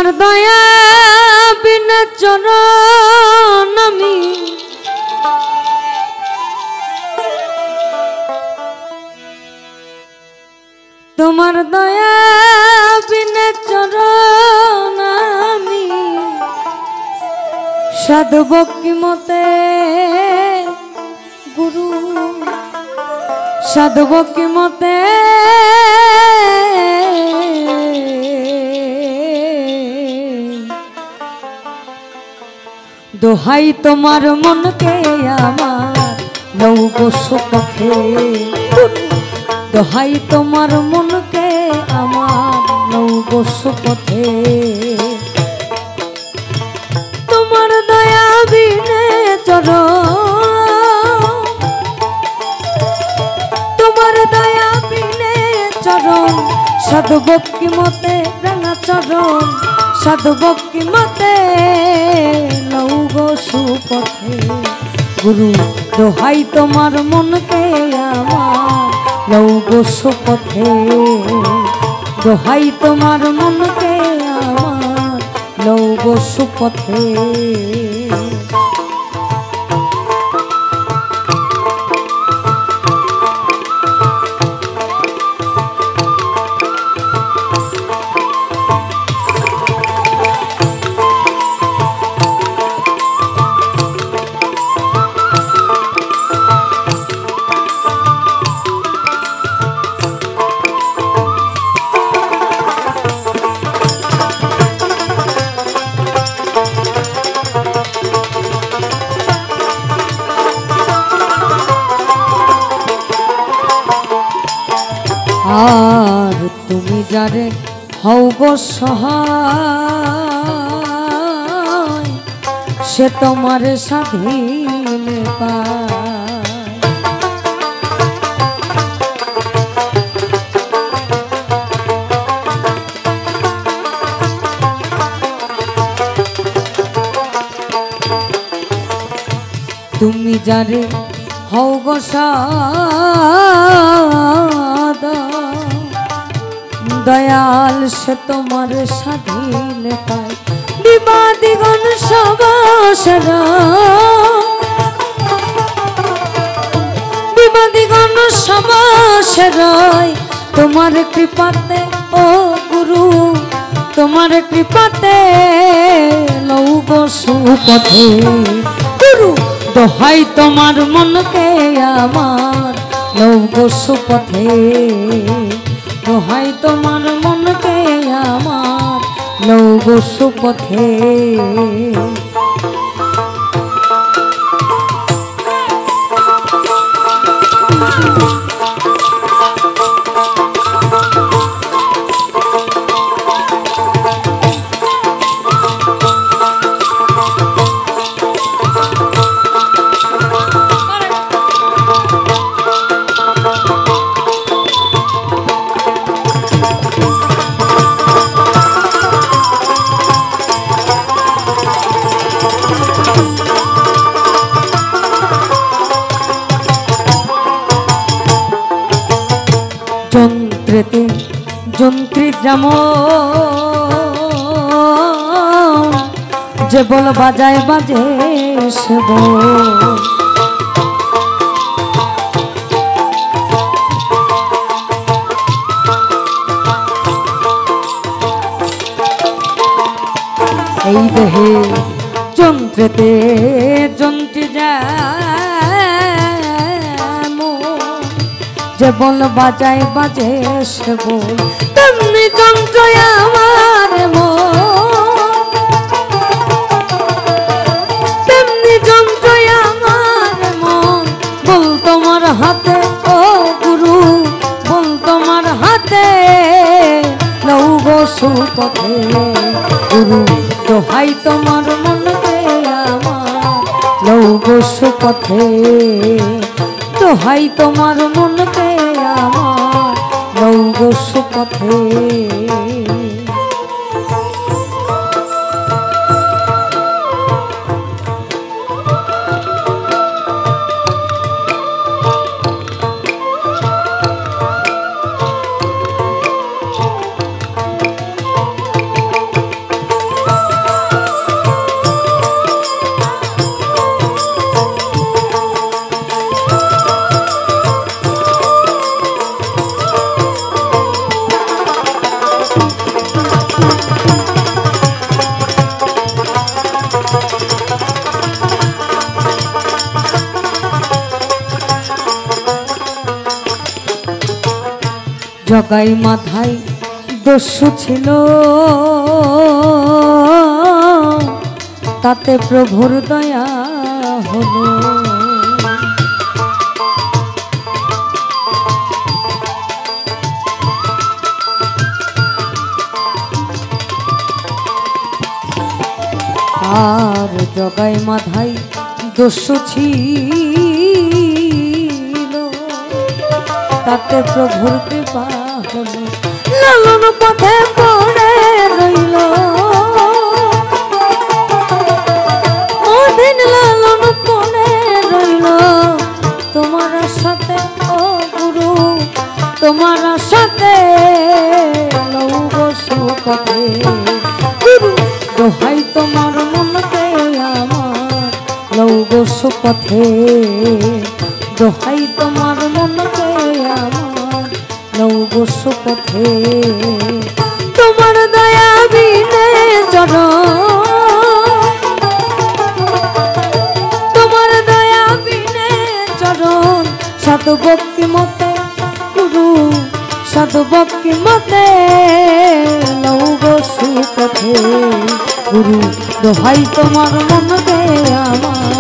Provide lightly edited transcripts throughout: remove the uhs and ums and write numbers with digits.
তোমার দয়া বিনা চরণ আমি তোমার দয়া বিনা চরণ আমি সাধব কি মতে গুরু সাধব কি মতে দোহাই তোমার মনকে আমার লও গো সুপথে দোহাই তোমার মনকে আমার লও গো সুপথে তোমার দয়া বিনে চরণ তোমার দয়া বিনে চরণ সাধু ভক্তি মতে রাঙা চরণ সাধু ভক্তি মতে লও গো সুপথে গুরু দোহাই তোমার মনকে আমার লও গো সুপথে দোহাই তোমার মনকে আমার লও গো সুপথে আর তুমি যারে হও গো সহায় সে তোমার স্বাধীন পায় তুমি যারে হও গো দয়াল সে তোমার স্বাধীন পায় বিবাদিগণ সবাসর বিবাদিগণ সবাসর তোমার কৃপাতে ও গুরু তোমার কৃপাতে লও গো সুপথে গুরু দোহাই তোমার মনকে আমার লও গো সুপথে দোহাই তোমার মনকে আমার লও গো সুপথে যন্ত্রেতে যন্ত্রী যেমন যে বল বাজায় বাজে সে এই দেহে যন্ত্রেতে যন্ত্রী যে বল বাজায় বাজে সে বল তেমনি যন্ত্র আমার মন তেমনি যন্ত্র আমার মন বল তোমার হাতে ও গুরু বল তোমার হাতে লও গো সুপথে গুরু দোহাই তোমার মনকে আমার লও গো সুপথে দোহাই তোমার মনকে আমার লও গো সুপথে জগাই মাথায় দস্যু ছিল, তাতে প্রভুর দয়া হলো। আর জগাই মাথায় দস্যু ছিল, তাতে প্রভুর কৃপা হলো। লালন পথে পড়ে রইল, ওদিন লালন পড়ে রইল। তোমার সাথে ও গুরু, তোমার সাথে লৌহ সুপথে। গুরু দোহাই তোমার মনকে আমার লৌহ সুপথে, দোহাই তোমার মনকে আমার লৌহ সুপথে। তোমার দয়া বিনে চরণ, তোমার দয়া বিনে চরণ। সাধু ভক্তি মতে গুরু, সাধু ভক্তি মতে লৌহ সুপথে। গুরু দোহাই তোমার মনকে আমার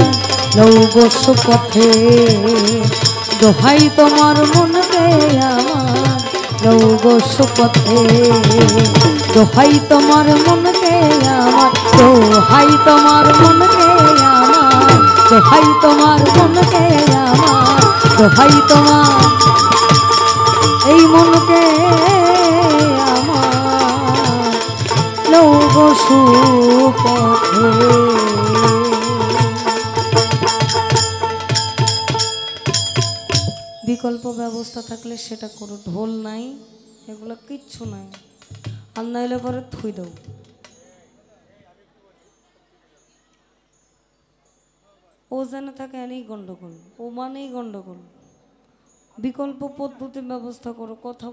লৌহ সুপথে, দোহাই তোমার মনকে আমার লৌহ সুপথে। দোহাই তোমার মনকে আমার, দোহাই তোমার মনকে আমার, দোহাই তোমার মনকে আমার, দোহাই তোমার এই মনকে আমার লৌহ সুপথে। বিকল্প ব্যবস্থা থাকলে সেটা করো, ঢোল নাই এগুলো কিচ্ছু নাই, আর নাইলে পরে থুই দাও। ও যেন থাকে এনেই গন্ডগোল, ও মানেই গন্ডগোল। বিকল্প পদ্ধতি ব্যবস্থা করো, কথা